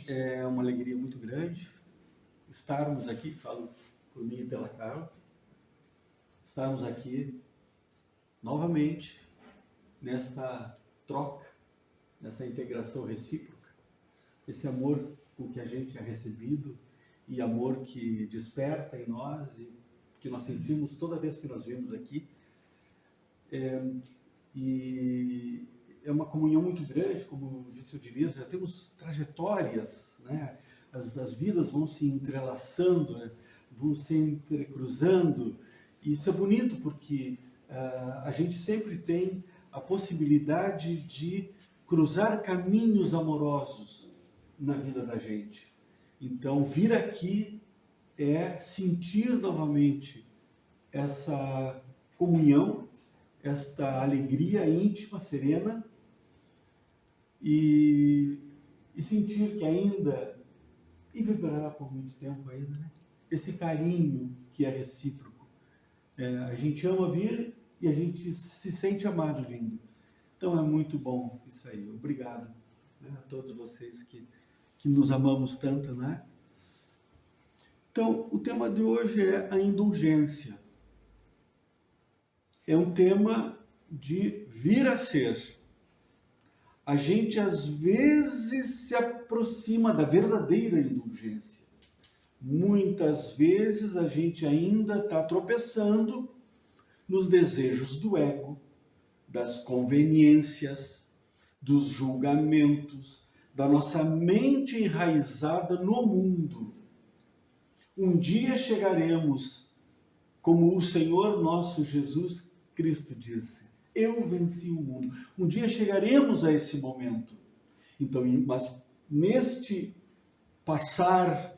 É uma alegria muito grande estarmos aqui, falo por mim e pela Carla, estarmos aqui novamente nesta troca, nessa integração recíproca, esse amor com que a gente é recebido e amor que desperta em nós e que nós sentimos toda vez que nós vemos aqui. E é uma comunhão muito grande, como disse o Diniz, já temos trajetórias, né? As vidas vão se entrelaçando, né? Vão se entrecruzando, e isso é bonito porque a gente sempre tem a possibilidade de cruzar caminhos amorosos na vida da gente. Então, vir aqui é sentir novamente essa comunhão, esta alegria íntima, serena, e sentir que ainda, e viverá por muito tempo ainda, né? Esse carinho que é recíproco. A gente ama vir e a gente se sente amado vindo. Então é muito bom isso aí. Obrigado, né, a todos vocês que nos amamos tanto, né? Então, o tema de hoje é a indulgência. É um tema de vir a ser. A gente às vezes se aproxima da verdadeira indulgência. Muitas vezes a gente ainda está tropeçando nos desejos do ego, das conveniências, dos julgamentos, da nossa mente enraizada no mundo. Um dia chegaremos, como o Senhor nosso Jesus Cristo disse, eu venci o mundo. Um dia chegaremos a esse momento. Então, mas neste passar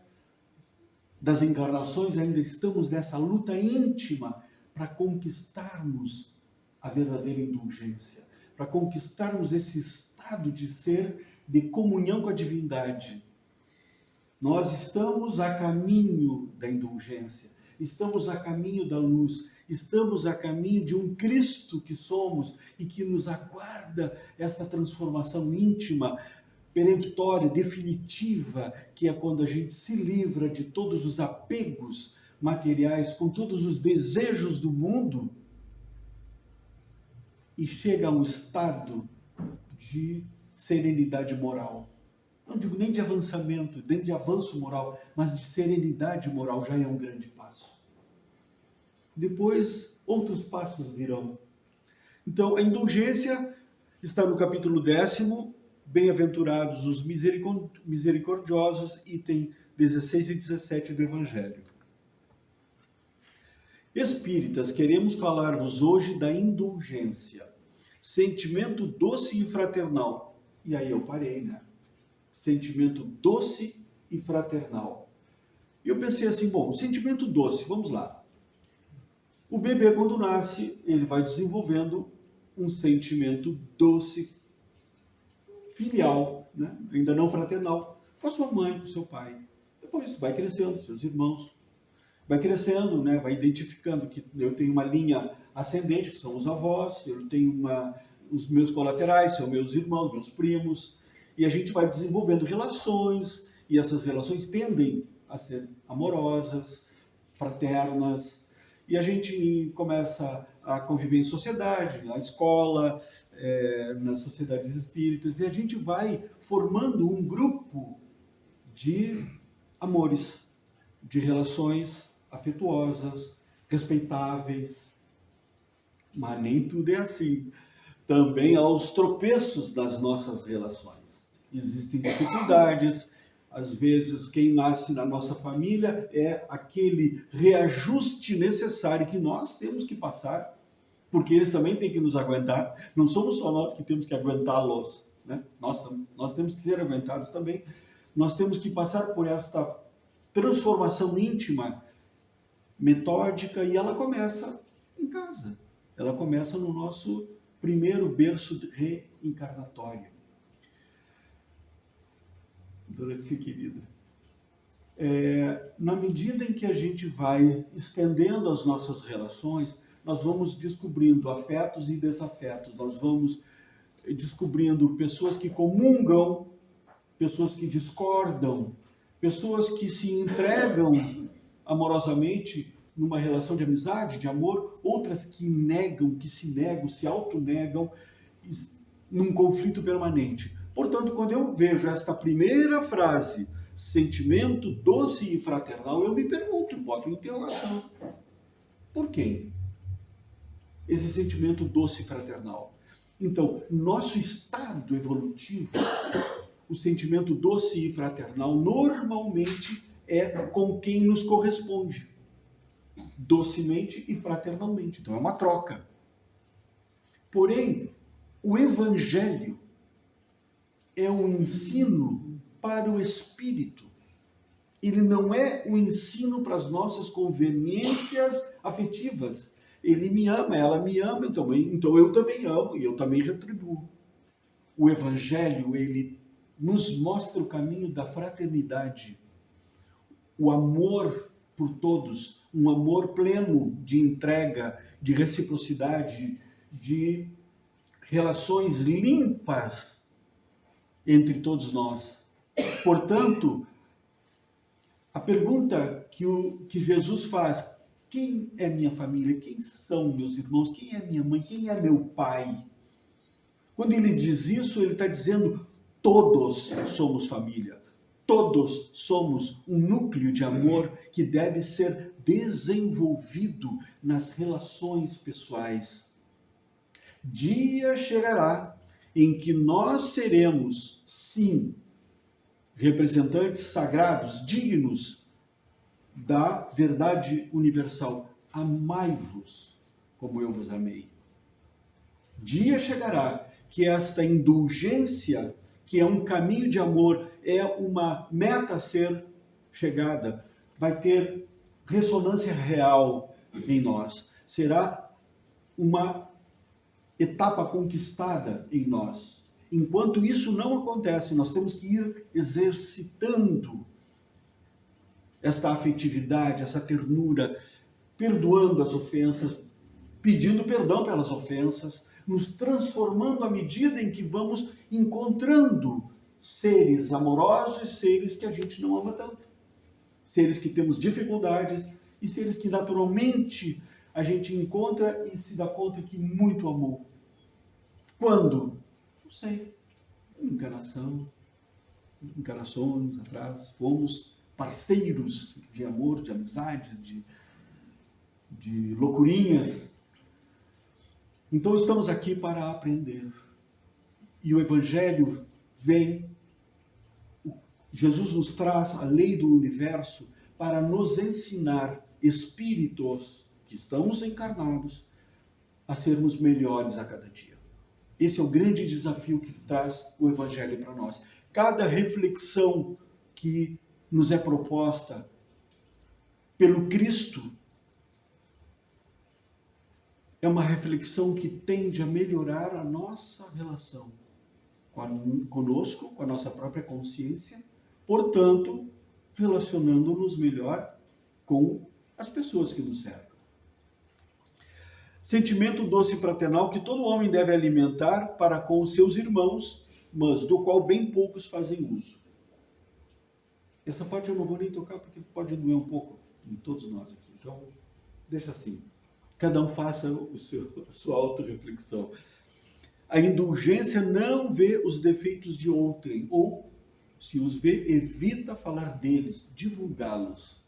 das encarnações, ainda estamos nessa luta íntima para conquistarmos a verdadeira indulgência, para conquistarmos esse estado de ser, de comunhão com a divindade. Nós estamos a caminho da indulgência, estamos a caminho da luz, estamos a caminho de um Cristo que somos e que nos aguarda esta transformação íntima, peremptória, definitiva, que é quando a gente se livra de todos os apegos materiais, com todos os desejos do mundo e chega a um estado de serenidade moral. Não digo nem de avançamento, nem de avanço moral, mas de serenidade moral já é um grande passo. Depois, outros passos virão. Então, a indulgência está no capítulo 10º, Bem-aventurados os misericordiosos, item 16 e 17 do Evangelho. Espíritas, queremos falar-vos hoje da indulgência, sentimento doce e fraternal. E aí eu parei, né? Sentimento doce e fraternal. E eu pensei assim, bom, sentimento doce, vamos lá. O bebê, quando nasce, ele vai desenvolvendo um sentimento doce, filial, né? Ainda não fraternal, com a sua mãe, com o seu pai. Depois vai crescendo, seus irmãos. Vai crescendo, né? Vai identificando que eu tenho uma linha ascendente, que são os avós, eu tenho os meus colaterais, são meus irmãos, meus primos, e a gente vai desenvolvendo relações, e essas relações tendem a ser amorosas, fraternas, e a gente começa a conviver em sociedade, na escola, nas sociedades espíritas, e a gente vai formando um grupo de amores, de relações afetuosas, respeitáveis, mas nem tudo é assim. Também há os tropeços das nossas relações. Existem dificuldades. Às vezes, quem nasce na nossa família é aquele reajuste necessário que nós temos que passar, porque eles também têm que nos aguentar. Não somos só nós que temos que aguentá-los, né? Nós temos que ser aguentados também. Nós temos que passar por esta transformação íntima, metódica, e ela começa em casa. Ela começa no nosso primeiro berço reencarnatório. Dorothy, querida, na medida em que a gente vai estendendo as nossas relações, nós vamos descobrindo afetos e desafetos, nós vamos descobrindo pessoas que comungam pessoas que discordam, pessoas que se entregam amorosamente numa relação de amizade, de amor, outras que negam, que se negam, se autonegam, num conflito permanente. Portanto, quando eu vejo esta primeira frase, sentimento doce e fraternal, eu me pergunto, boto em interrogação. Por quem? Esse sentimento doce e fraternal. Então, nosso estado evolutivo, o sentimento doce e fraternal, normalmente é com quem nos corresponde. Docemente e fraternalmente. Então, é uma troca. Porém, o Evangelho é um ensino para o espírito. Ele não é um ensino para as nossas conveniências afetivas. Ele me ama, ela me ama, então eu também amo e eu também retribuo. O Evangelho, ele nos mostra o caminho da fraternidade, o amor por todos, um amor pleno de entrega, de reciprocidade, de relações limpas entre todos nós. Portanto, a pergunta que Jesus faz: quem é minha família? Quem são meus irmãos? Quem é minha mãe? Quem é meu pai? Quando ele diz isso, ele está dizendo: todos somos família. Todos somos um núcleo de amor que deve ser desenvolvido nas relações pessoais. Dia chegará em que nós seremos, sim, representantes sagrados, dignos da verdade universal. Amai-vos como eu vos amei. Dia chegará que esta indulgência, que é um caminho de amor, é uma meta a ser chegada, vai ter ressonância real em nós. Será uma etapa conquistada em nós. Enquanto isso não acontece, nós temos que ir exercitando esta afetividade, essa ternura, perdoando as ofensas, pedindo perdão pelas ofensas, nos transformando à medida em que vamos encontrando seres amorosos, seres que a gente não ama tanto, seres que temos dificuldades e seres que naturalmente a gente encontra e se dá conta que muito amou. Quando? Não sei. Encarnações atrás, fomos parceiros de amor, de amizade, de loucurinhas. Então estamos aqui para aprender. E o Evangelho vem, Jesus nos traz a lei do universo para nos ensinar, espíritos que estamos encarnados, a sermos melhores a cada dia. Esse é o grande desafio que traz o Evangelho para nós. Cada reflexão que nos é proposta pelo Cristo é uma reflexão que tende a melhorar a nossa relação conosco, com a nossa própria consciência, portanto, relacionando-nos melhor com as pessoas que nos cercam. Sentimento doce e fraternal que todo homem deve alimentar para com os seus irmãos, mas do qual bem poucos fazem uso. Essa parte eu não vou nem tocar porque pode doer um pouco em todos nós aqui. Então, deixa assim. Cada um faça a sua autorreflexão. A indulgência não vê os defeitos de outrem, ou, se os vê, evita falar deles, divulgá-los.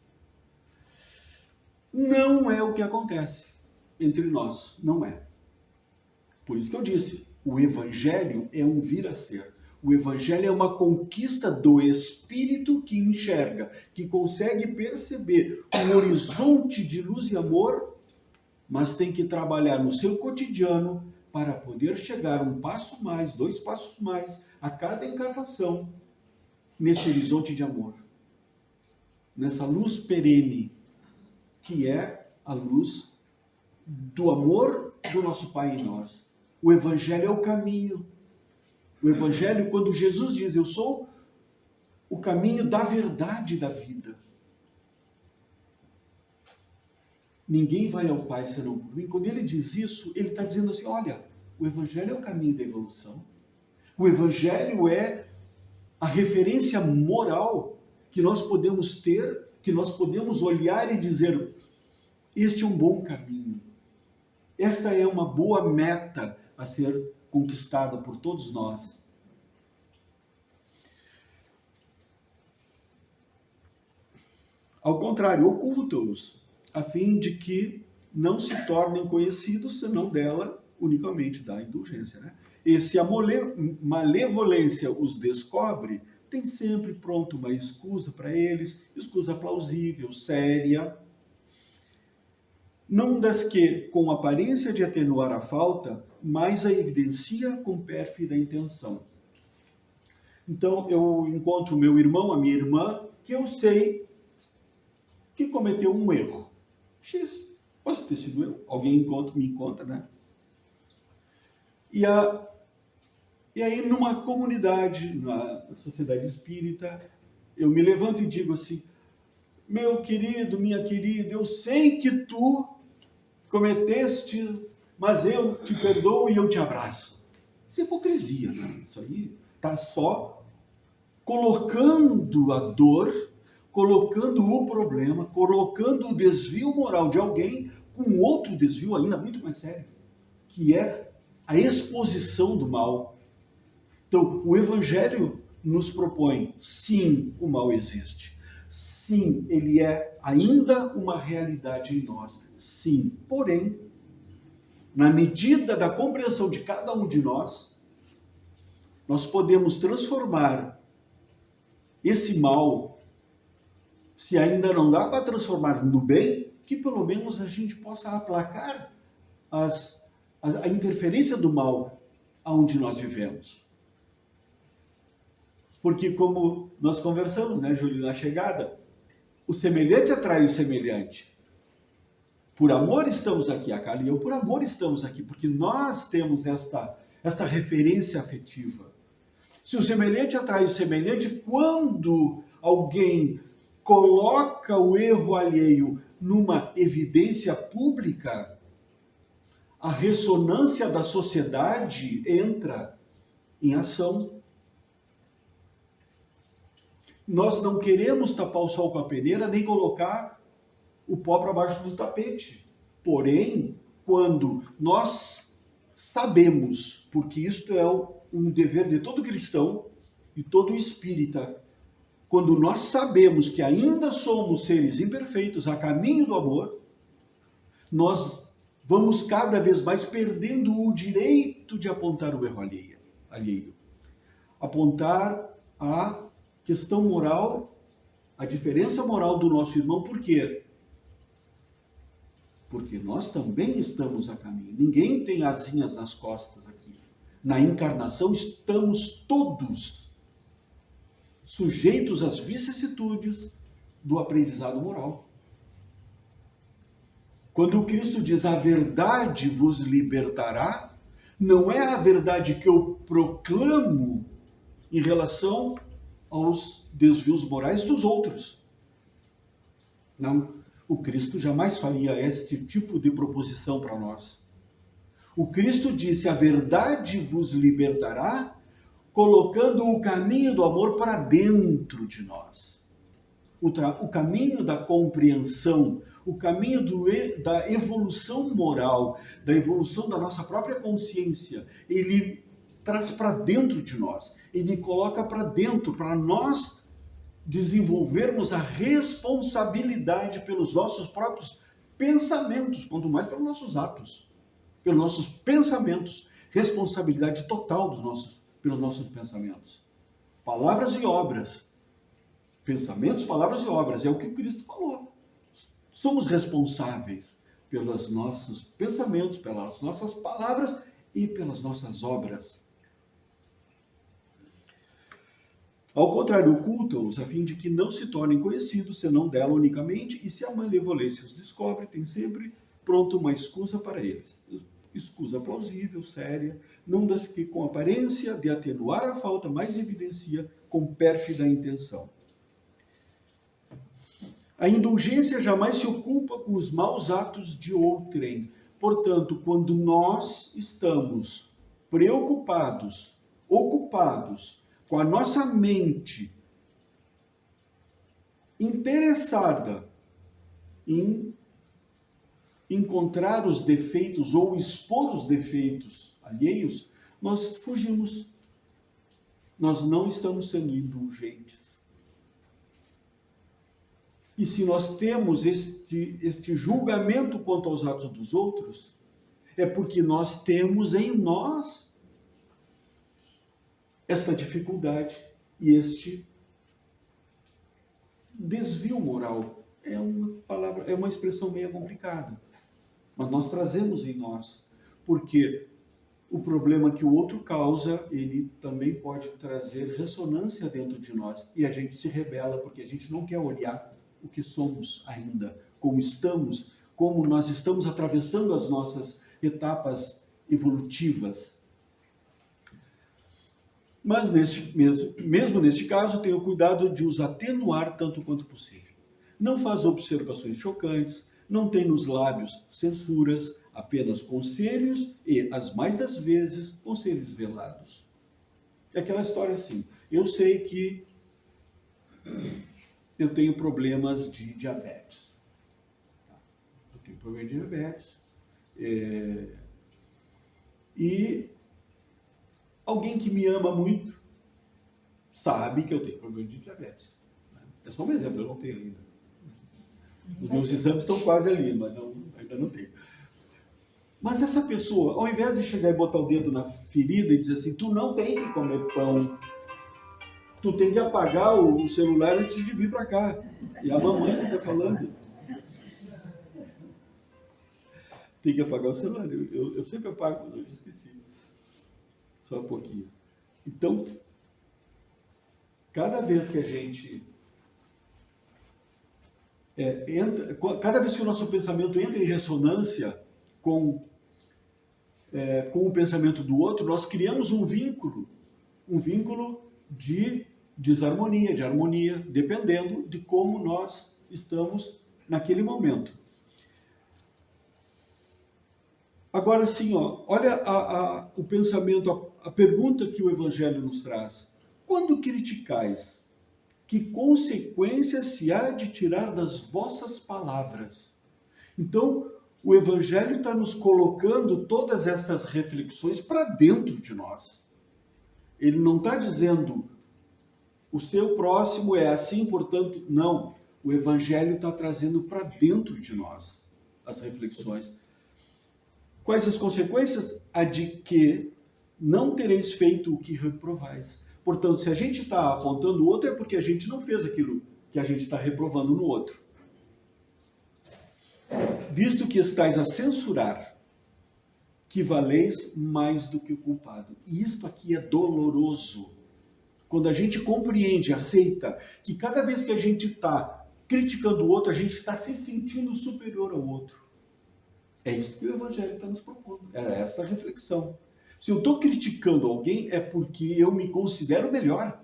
Não é o que acontece entre nós, não é. Por isso que eu disse, o Evangelho é um vir a ser. O Evangelho é uma conquista do espírito que enxerga, que consegue perceber um horizonte de luz e amor, mas tem que trabalhar no seu cotidiano para poder chegar um passo mais, 2 passos mais, a cada encarnação, nesse horizonte de amor. Nessa luz perene, que é a luz do amor do nosso Pai em nós. O Evangelho é o caminho. O Evangelho, quando Jesus diz, eu sou o caminho da verdade e da vida. Ninguém vai ao Pai senão por mim. Quando ele diz isso, ele está dizendo assim, olha, o Evangelho é o caminho da evolução. O Evangelho é a referência moral que nós podemos ter, que nós podemos olhar e dizer: este é um bom caminho, esta é uma boa meta a ser conquistada por todos nós. Ao contrário, oculta-os, a fim de que não se tornem conhecidos, senão dela unicamente, da indulgência, né? E se a malevolência os descobre, tem sempre pronto uma escusa para eles, escusa plausível, séria, não das que, com aparência de atenuar a falta, mas a evidencia com pérfida intenção. Então, eu encontro meu irmão, a minha irmã, que eu sei que cometeu um erro. X, posso ter sido eu, alguém me encontra, né? E aí, numa comunidade, na sociedade espírita, eu me levanto e digo assim: meu querido, minha querida, eu sei que tu cometeste, mas eu te perdoo e eu te abraço. Isso é hipocrisia, né? Isso aí está só colocando a dor, colocando o problema, colocando o desvio moral de alguém com outro desvio ainda muito mais sério, que é a exposição do mal. Então, o Evangelho nos propõe: sim, o mal existe. Sim, ele é ainda uma realidade em nós. Sim, porém, na medida da compreensão de cada um de nós, nós podemos transformar esse mal, se ainda não dá para transformar no bem, que pelo menos a gente possa aplacar a interferência do mal aonde nós vivemos. Porque, como nós conversamos, né, Júlio, na chegada, o semelhante atrai o semelhante. Por amor estamos aqui, a Carla e eu, por amor estamos aqui, porque nós temos esta referência afetiva. Se o semelhante atrai o semelhante, quando alguém coloca o erro alheio numa evidência pública, a ressonância da sociedade entra em ação. Nós não queremos tapar o sol com a peneira, nem colocar o pó para baixo do tapete. Porém, quando nós sabemos, porque isto é um dever de todo cristão e todo espírita, quando nós sabemos que ainda somos seres imperfeitos a caminho do amor, nós vamos cada vez mais perdendo o direito de apontar o erro alheio. Apontar a questão moral, a diferença moral do nosso irmão. Por quê? Porque nós também estamos a caminho. Ninguém tem asinhas nas costas aqui. Na encarnação estamos todos sujeitos às vicissitudes do aprendizado moral. Quando o Cristo diz: a verdade vos libertará, não é a verdade que eu proclamo em relação aos desvios morais dos outros. Não, o Cristo jamais faria este tipo de proposição para nós. O Cristo disse: a verdade vos libertará, colocando o caminho do amor para dentro de nós. O caminho da compreensão, o caminho da evolução moral, da evolução da nossa própria consciência, ele traz para dentro de nós, ele coloca para dentro, para nós desenvolvermos a responsabilidade pelos nossos próprios pensamentos, quanto mais pelos nossos atos, pelos nossos pensamentos, responsabilidade total pelos nossos pensamentos. Palavras e obras. Pensamentos, palavras e obras, é o que o Cristo falou. Somos responsáveis pelos nossos pensamentos, pelas nossas palavras e pelas nossas obras. Ao contrário, oculta-os, a fim de que não se tornem conhecidos, senão dela unicamente, e se a malevolência os descobre, tem sempre pronto uma escusa para eles. Escusa plausível, séria, não das que com aparência de atenuar a falta, mais evidencia com pérfida intenção. A indulgência jamais se ocupa com os maus atos de outrem. Portanto, quando nós estamos preocupados, ocupados com a nossa mente interessada em encontrar os defeitos ou expor os defeitos alheios, nós fugimos. Nós não estamos sendo indulgentes. E se nós temos este julgamento quanto aos atos dos outros, é porque nós temos em nós esta dificuldade e este desvio moral. É uma expressão meio complicada, mas nós trazemos em nós, porque o problema que o outro causa, ele também pode trazer ressonância dentro de nós, e a gente se rebela porque a gente não quer olhar o que somos ainda, como nós estamos atravessando as nossas etapas evolutivas. Mas mesmo neste caso, tenha o cuidado de os atenuar tanto quanto possível. Não faz observações chocantes, não tem nos lábios censuras, apenas conselhos e, as mais das vezes, conselhos velados. É aquela história assim, eu sei que eu tenho problemas de diabetes. Eu tenho problema de diabetes. E alguém que me ama muito sabe que eu tenho problema de diabetes. É só um exemplo, eu não tenho ainda. Os meus exames estão quase ali, mas ainda não tenho. Mas essa pessoa, ao invés de chegar e botar o dedo na ferida e dizer assim, tu não tem que comer pão, tu tem que apagar o celular antes de vir para cá. E a mamãe está falando. Tem que apagar o celular. Eu sempre apago, mas eu esqueci. Só um pouquinho. Então, cada vez que a gente cada vez que o nosso pensamento entra em ressonância com o pensamento do outro, nós criamos um vínculo de desarmonia, de harmonia, dependendo de como nós estamos naquele momento. Agora sim, olha o pensamento, a pergunta que o Evangelho nos traz. Quando criticais, que consequências se há de tirar das vossas palavras? Então, o Evangelho está nos colocando todas estas reflexões para dentro de nós. Ele não está dizendo, o seu próximo é assim, portanto, não. O Evangelho está trazendo para dentro de nós as reflexões. Quais as consequências? A de que não tereis feito o que reprovais. Portanto, se a gente está apontando o outro, é porque a gente não fez aquilo que a gente está reprovando no outro. Visto que estáis a censurar, que valeis mais do que o culpado. E isto aqui é doloroso. Quando a gente compreende, aceita, que cada vez que a gente está criticando o outro, a gente está se sentindo superior ao outro. É isso que o Evangelho está nos propondo. É esta reflexão. Se eu estou criticando alguém, é porque eu me considero melhor.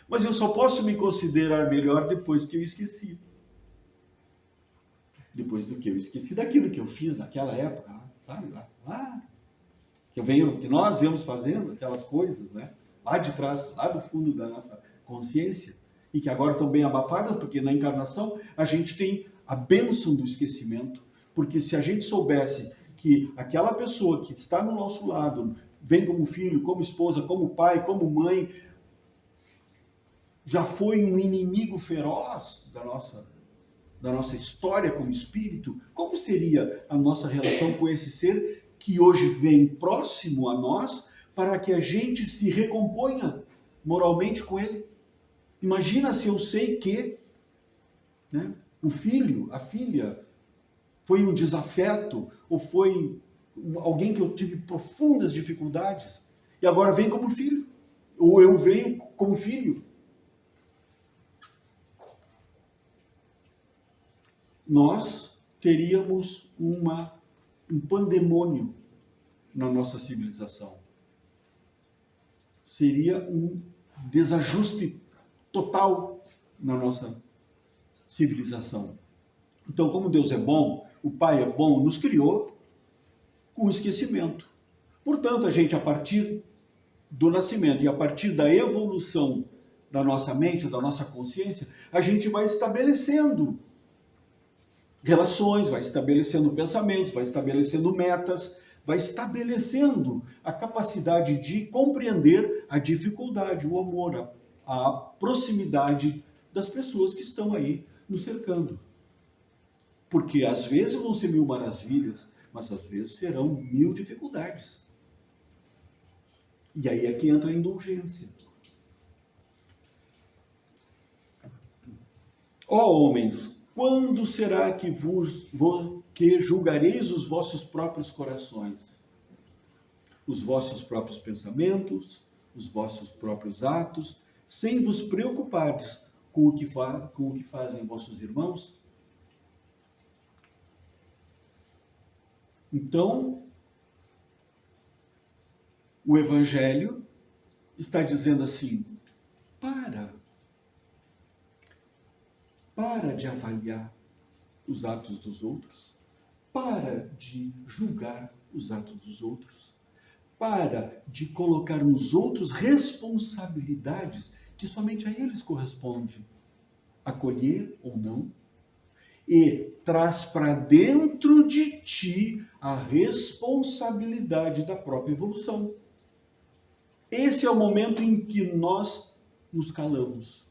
Mas eu só posso me considerar melhor depois que eu esqueci. Depois do que eu esqueci daquilo que eu fiz naquela época, sabe? Lá que nós viemos fazendo aquelas coisas, né? Lá de trás, lá do fundo da nossa consciência, e que agora estão bem abafadas, porque na encarnação a gente tem a bênção do esquecimento. Porque se a gente soubesse que aquela pessoa que está no nosso lado, vem como filho, como esposa, como pai, como mãe, já foi um inimigo feroz da nossa história como espírito, como seria a nossa relação com esse ser que hoje vem próximo a nós para que a gente se recomponha moralmente com ele? Imagina se eu sei que, né, o filho, a filha, foi um desafeto, ou foi alguém que eu tive profundas dificuldades, e agora vem como filho, ou eu venho como filho. Nós teríamos um pandemônio na nossa civilização. Seria um desajuste total na nossa civilização. Então, como Deus é bom, o Pai é bom, nos criou com esquecimento. Portanto, a gente, a partir do nascimento e a partir da evolução da nossa mente, da nossa consciência, a gente vai estabelecendo relações, vai estabelecendo pensamentos, vai estabelecendo metas, vai estabelecendo a capacidade de compreender a dificuldade, o amor, a proximidade das pessoas que estão aí nos cercando. Porque às vezes vão ser 1000 maravilhas, mas às vezes serão 1000 dificuldades. E aí é que entra a indulgência. Ó homens, quando será que julgareis os vossos próprios corações? Os vossos próprios pensamentos, os vossos próprios atos, sem vos preocupares com o que fazem vossos irmãos? Então, o Evangelho está dizendo assim, para de avaliar os atos dos outros, para de julgar os atos dos outros, para de colocar nos outros responsabilidades que somente a eles corresponde acolher ou não, e traz para dentro de ti a responsabilidade da própria evolução. Esse é o momento em que nós nos calamos.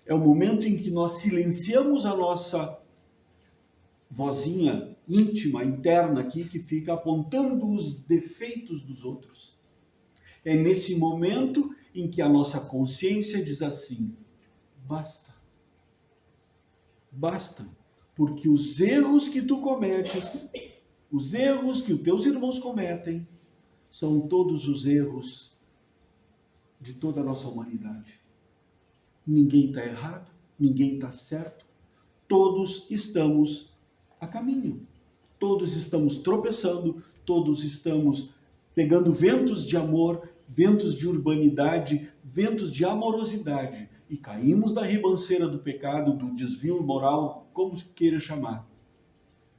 É o momento em que nós silenciamos a nossa vozinha íntima, interna aqui, que fica apontando os defeitos dos outros. É nesse momento em que a nossa consciência diz assim, basta. Basta, porque os erros que tu cometes, os erros que os teus irmãos cometem, são todos os erros de toda a nossa humanidade. Ninguém está errado, ninguém está certo, todos estamos a caminho, todos estamos tropeçando, todos estamos pegando ventos de amor, ventos de urbanidade, ventos de amorosidade, e caímos da ribanceira do pecado, do desvio moral, como queira chamar.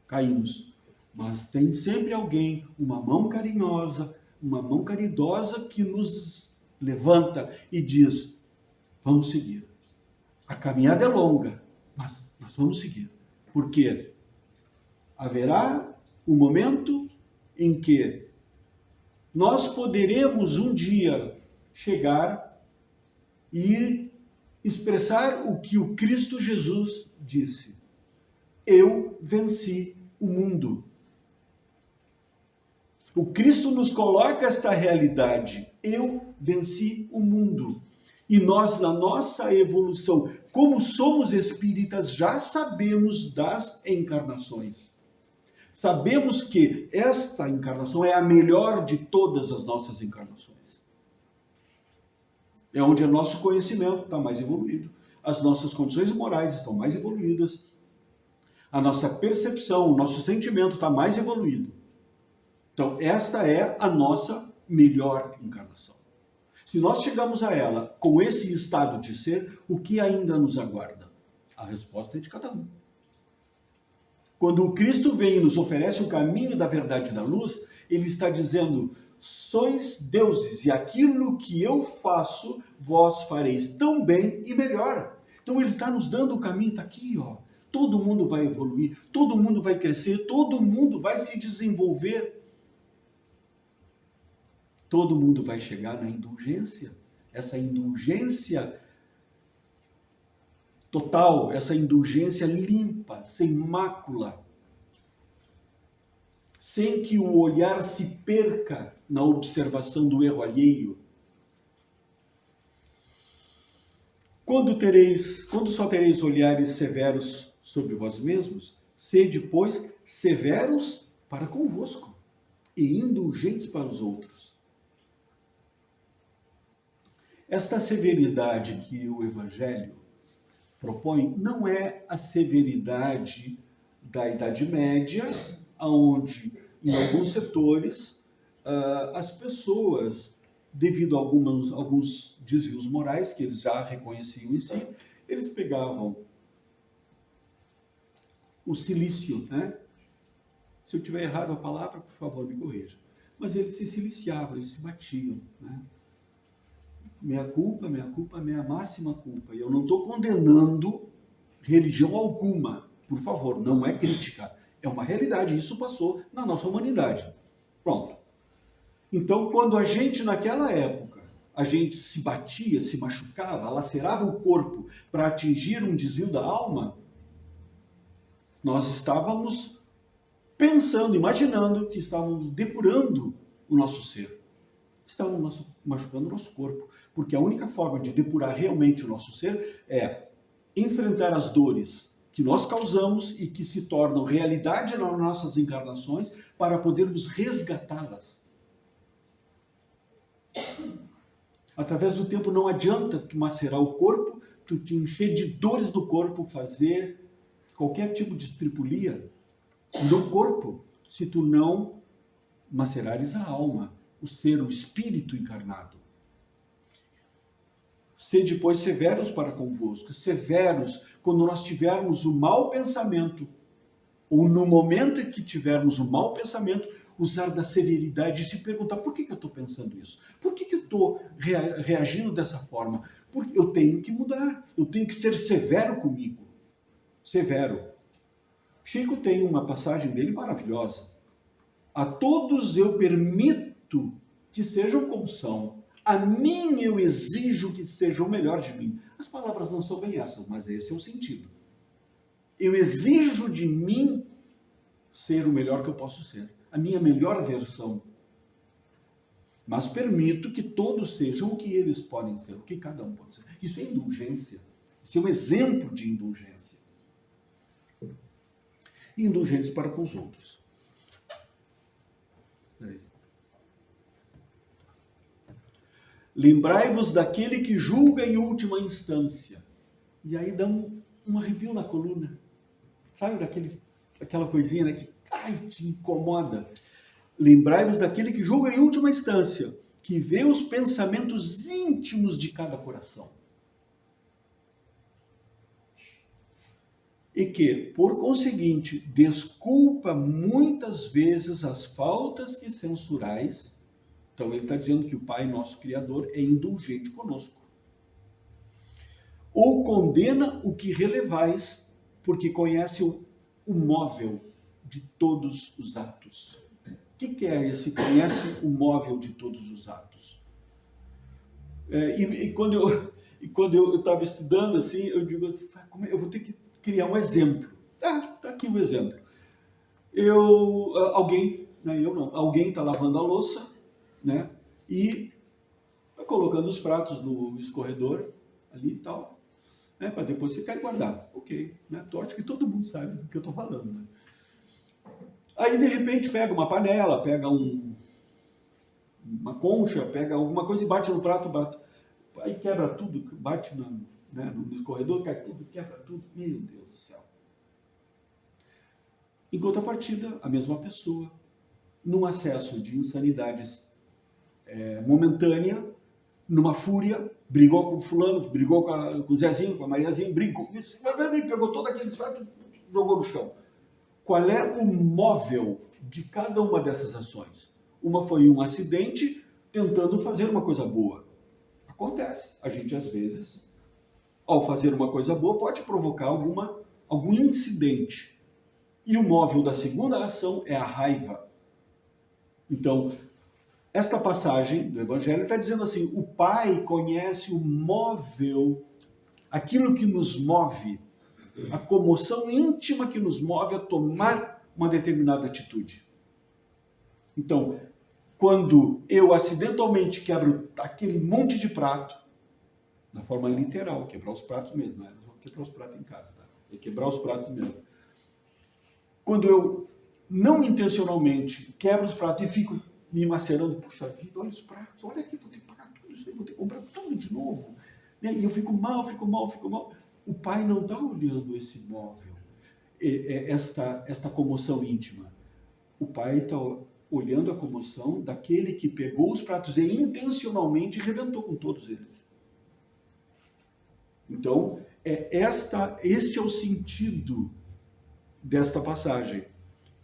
Caímos. Mas tem sempre alguém, uma mão carinhosa, uma mão caridosa que nos levanta e diz, vamos seguir. A caminhada é longa, mas nós vamos seguir. Porque haverá um momento em que nós poderemos um dia chegar e expressar o que o Cristo Jesus disse. Eu venci o mundo. O Cristo nos coloca esta realidade. Eu venci o mundo. E nós, na nossa evolução, como somos espíritas, já sabemos das encarnações. Sabemos que esta encarnação é a melhor de todas as nossas encarnações. É onde o nosso conhecimento está mais evoluído, as nossas condições morais estão mais evoluídas, a nossa percepção, o nosso sentimento está mais evoluído. Então, esta é a nossa melhor encarnação. Se nós chegamos a ela com esse estado de ser, o que ainda nos aguarda? A resposta é de cada um. Quando o Cristo vem e nos oferece o caminho da verdade e da luz, ele está dizendo, sois deuses, e aquilo que eu faço, vós fareis tão bem e melhor. Então ele está nos dando o caminho, está aqui, ó. Todo mundo vai evoluir, todo mundo vai crescer, todo mundo vai se desenvolver. Todo mundo vai chegar na indulgência. Essa indulgência total, essa indulgência limpa, sem mácula, sem que o olhar se perca na observação do erro alheio. Quando só tereis olhares severos sobre vós mesmos, sede, pois, severos para convosco e indulgentes para os outros. Esta severidade que o Evangelho propõe não é a severidade da Idade Média, onde, em alguns setores, as pessoas, devido a alguns desvios morais que eles já reconheciam em si, eles pegavam o cilício, né? Se eu tiver errado a palavra, por favor, me corrija. mas eles se siliciavam, eles se batiam, né? Minha culpa, minha máxima culpa. E eu não estou condenando religião alguma, por favor, não é crítica. É uma realidade, isso passou na nossa humanidade. Pronto. Então, quando a gente, naquela época, a gente se batia, se machucava, lacerava o corpo para atingir um desvio da alma, nós estávamos pensando, imaginando que estávamos depurando o nosso ser. Estávamos machucando o nosso corpo. Porque a única forma de depurar realmente o nosso ser é enfrentar as dores que nós causamos e que se tornam realidade nas nossas encarnações para podermos resgatá-las. Através do tempo não adianta tu macerar o corpo, tu te encher de dores do corpo, fazer qualquer tipo de estripulia no corpo, se tu não macerares a alma, o ser, o espírito encarnado. Sede, pois, severos para convosco, severos quando nós tivermos o mau pensamento, ou no momento em que tivermos o mau pensamento, usar da severidade e se perguntar: por que eu estou pensando isso? Por que eu estou reagindo dessa forma? Porque eu tenho que mudar, eu tenho que ser severo comigo. Severo. Chico tem uma passagem dele maravilhosa. A todos eu permito que sejam como são. A mim eu exijo que sejam o melhor de mim. As palavras não são bem essas, mas esse é o sentido. Eu exijo de mim ser o melhor que eu posso ser. A minha melhor versão. Mas permito que todos sejam o que eles podem ser, o que cada um pode ser. Isso é indulgência. Isso é um exemplo de indulgência. E indulgentes para com os outros. Lembrai-vos daquele que julga em última instância. E aí dá um arrepio na coluna. Sabe aquela coisinha, né, que te incomoda. Lembrai-vos daquele que julga em última instância, que vê os pensamentos íntimos de cada coração. E que, por conseguinte, desculpa muitas vezes as faltas que censurais. Então ele está dizendo que o Pai, nosso Criador, é indulgente conosco. Ou condena o que relevais, porque conhece o móvel de todos os atos. O que é esse conhece o móvel de todos os atos? Quando eu estava estudando assim, eu digo assim, eu vou ter que criar um exemplo. Tá aqui o exemplo. Alguém está lavando a louça, né? E tá colocando os pratos no escorredor ali e tal, né? Para depois ficar e guardar. Ok, né? Eu acho que todo mundo sabe do que eu estou falando, né? Aí de repente pega uma panela, pega uma concha, pega alguma coisa e bate no prato, bate. Aí quebra tudo, bate no escorredor, cai tudo, quebra tudo. Meu Deus do céu. Em contrapartida, a mesma pessoa, num acesso de insanidades momentânea, numa fúria, brigou com o fulano, brigou com o Zezinho, com a Mariazinha, pegou todos aqueles pratos e jogou no chão. Qual é o móvel de cada uma dessas ações? Uma foi um acidente tentando fazer uma coisa boa. Acontece. A gente, às vezes, ao fazer uma coisa boa, pode provocar algum incidente. E o móvel da segunda ação é a raiva. Então, esta passagem do Evangelho está dizendo assim: o Pai conhece o móvel, aquilo que nos move, a comoção íntima que nos move a tomar uma determinada atitude. Então, quando eu acidentalmente quebro aquele monte de prato, na forma literal, quebrar os pratos mesmo, não é quebrar os pratos em casa, tá? É quebrar os pratos mesmo. Quando eu não intencionalmente quebro os pratos e fico me macerando, puxa vida, olha os pratos, olha aqui, vou ter que pagar tudo isso aí, vou ter que comprar tudo de novo. E eu fico mal. O Pai não está olhando esse móvel, esta comoção íntima. O Pai está olhando a comoção daquele que pegou os pratos e intencionalmente rebentou com todos eles. Então, este é o sentido desta passagem.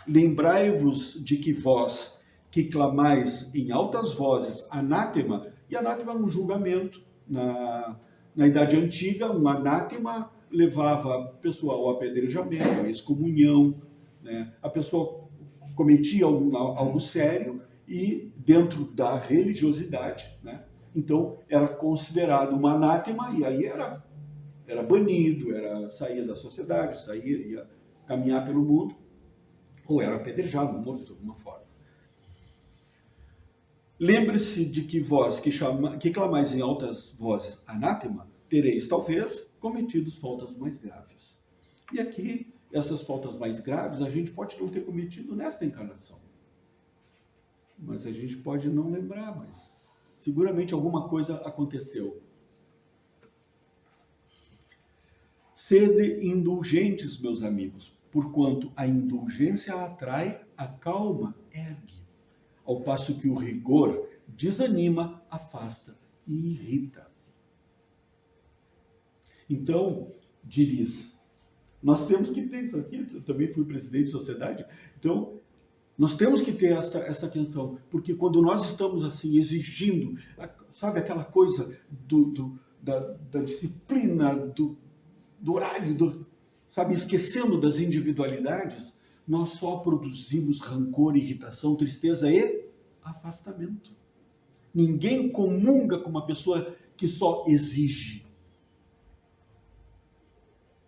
Lembrai-vos de que vós, que clamais em altas vozes, anátema, e anátema é um julgamento. Na Idade Antiga, um anátema levava a pessoa ao apedrejamento, à excomunhão, né? A pessoa cometia algo sério e dentro da religiosidade, né? Então era considerado uma anátema e aí era banido, saía da sociedade, ia caminhar pelo mundo, ou era apedrejado, morto de alguma forma. Lembre-se de que vós que clamais em altas vozes anátema, tereis talvez cometido faltas mais graves. E aqui, essas faltas mais graves, a gente pode não ter cometido nesta encarnação. Mas a gente pode não lembrar, mas seguramente alguma coisa aconteceu. Sede indulgentes, meus amigos, porquanto a indulgência atrai, acalma, ergue, ao passo que o rigor desanima, afasta e irrita. Então, diz, nós temos que ter isso aqui, eu também fui presidente de sociedade, então nós temos que ter essa atenção, porque quando nós estamos assim exigindo, sabe, aquela coisa da disciplina, do horário, sabe, esquecendo das individualidades, nós só produzimos rancor, irritação, tristeza e afastamento. Ninguém comunga com uma pessoa que só exige.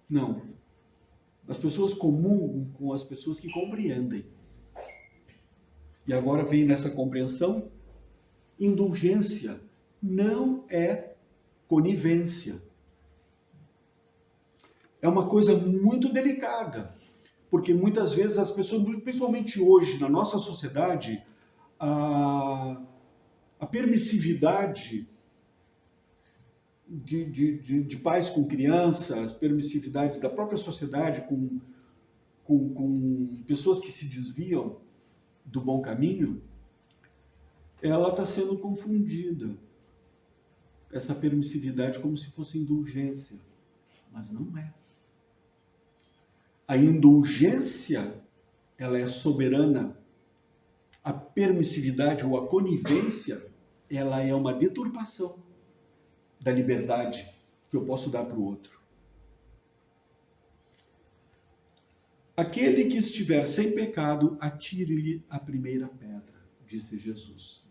Não. As pessoas comungam com as pessoas que compreendem. E agora vem nessa compreensão, indulgência não é conivência. É uma coisa muito delicada, porque muitas vezes as pessoas, principalmente hoje, na nossa sociedade, a permissividade de pais com crianças, permissividade da própria sociedade com pessoas que se desviam do bom caminho, ela está sendo confundida. Essa permissividade como se fosse indulgência, mas não é. A indulgência, ela é soberana. A permissividade ou a conivência, ela é uma deturpação da liberdade que eu posso dar para o outro. Aquele que estiver sem pecado, atire-lhe a primeira pedra, disse Jesus.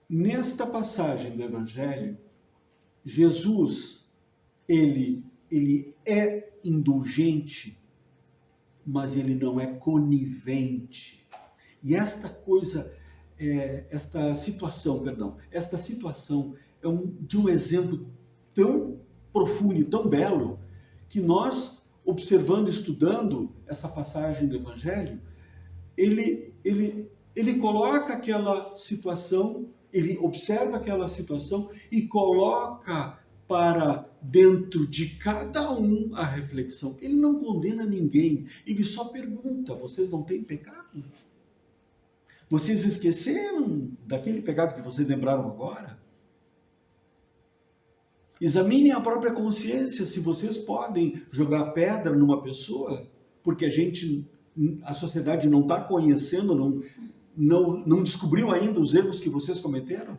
Nesta passagem do Evangelho, Jesus, ele é indulgente, mas ele não é conivente. E esta situação é de um exemplo tão profundo e tão belo que nós, observando, estudando essa passagem do Evangelho, ele coloca aquela situação, ele observa aquela situação e coloca para dentro de cada um a reflexão. Ele não condena ninguém, ele só pergunta: vocês não têm pecado? Vocês esqueceram daquele pecado que vocês lembraram agora? Examinem a própria consciência se vocês podem jogar pedra numa pessoa, porque a sociedade não está conhecendo, não descobriu ainda os erros que vocês cometeram.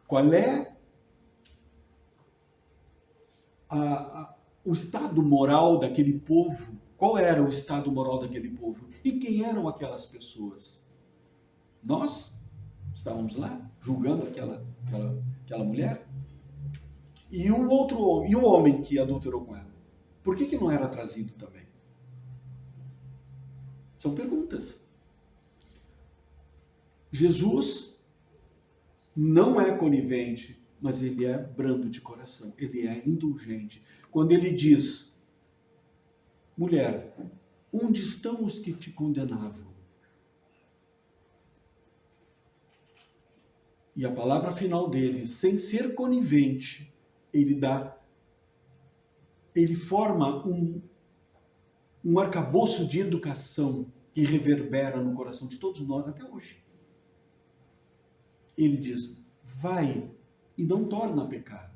Qual é o estado moral daquele povo? Qual era o estado moral daquele povo? E quem eram aquelas pessoas? Nós estávamos lá julgando aquela mulher? E o homem que adulterou com ela? Por que não era trazido também? São perguntas. Jesus não é conivente, mas ele é brando de coração, ele é indulgente. Quando ele diz: mulher, onde estão os que te condenavam? E a palavra final dele, sem ser conivente, ele forma um arcabouço de educação que reverbera no coração de todos nós até hoje. Ele diz: vai e não torna a pecar.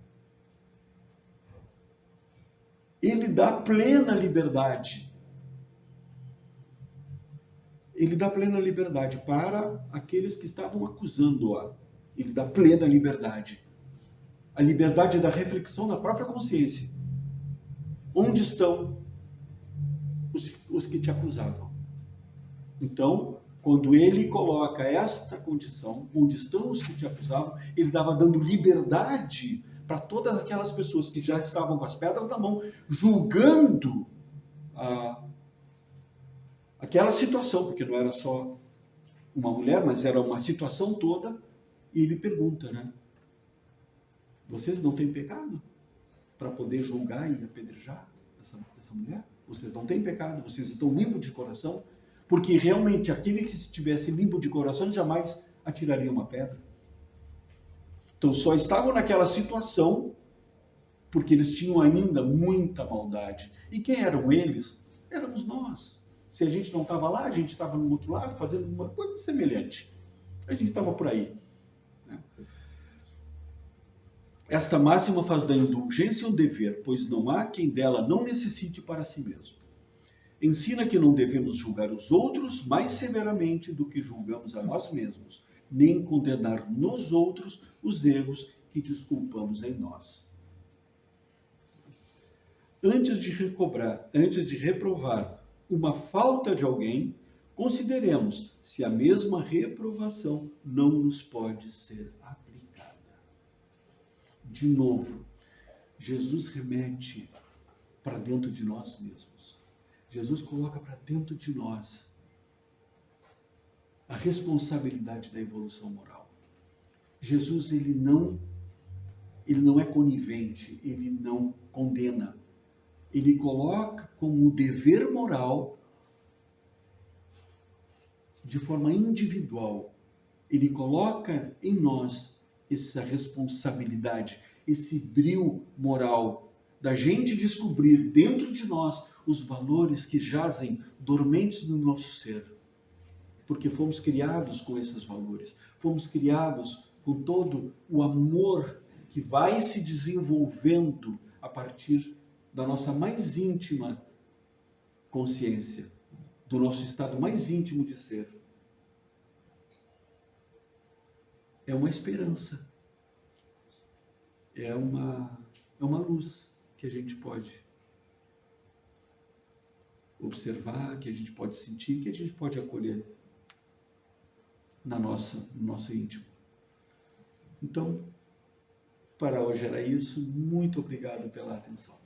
Ele dá plena liberdade. ele dá plena liberdade para aqueles que estavam acusando-a. Ele dá plena liberdade. A liberdade da reflexão da própria consciência. Onde estão os que te acusavam? Então, quando ele coloca esta condição, onde estão os que te acusavam, ele estava dando liberdade para todas aquelas pessoas que já estavam com as pedras na mão, julgando aquela situação, porque não era só uma mulher, mas era uma situação toda, e ele pergunta, né? Vocês não têm pecado para poder julgar e apedrejar essa mulher? Vocês não têm pecado, vocês estão limpos de coração? Porque realmente aquele que estivesse limpo de coração jamais atiraria uma pedra. Então só estavam naquela situação porque eles tinham ainda muita maldade. E quem eram eles? Éramos nós. Se a gente não estava lá, a gente estava no outro lado fazendo uma coisa semelhante. A gente estava por aí. Esta máxima faz da indulgência um dever, pois não há quem dela não necessite para si mesmo. Ensina que não devemos julgar os outros mais severamente do que julgamos a nós mesmos, nem condenar nos outros os erros que desculpamos em nós. Antes de reprovar uma falta de alguém, consideremos se a mesma reprovação não nos pode ser aplicada. De novo, Jesus remete para dentro de nós mesmos. Jesus coloca para dentro de nós a responsabilidade da evolução moral. Jesus, ele não é conivente, ele não condena. Ele coloca como dever moral de forma individual. Ele coloca em nós essa responsabilidade, esse brio moral da gente descobrir dentro de nós os valores que jazem dormentes no nosso ser. Porque fomos criados com esses valores. Fomos criados com todo o amor que vai se desenvolvendo a partir da nossa mais íntima consciência, do nosso estado mais íntimo de ser. É uma esperança. É uma luz que a gente pode observar, que a gente pode sentir, que a gente pode acolher no nosso íntimo. Então, para hoje era isso. Muito obrigado pela atenção.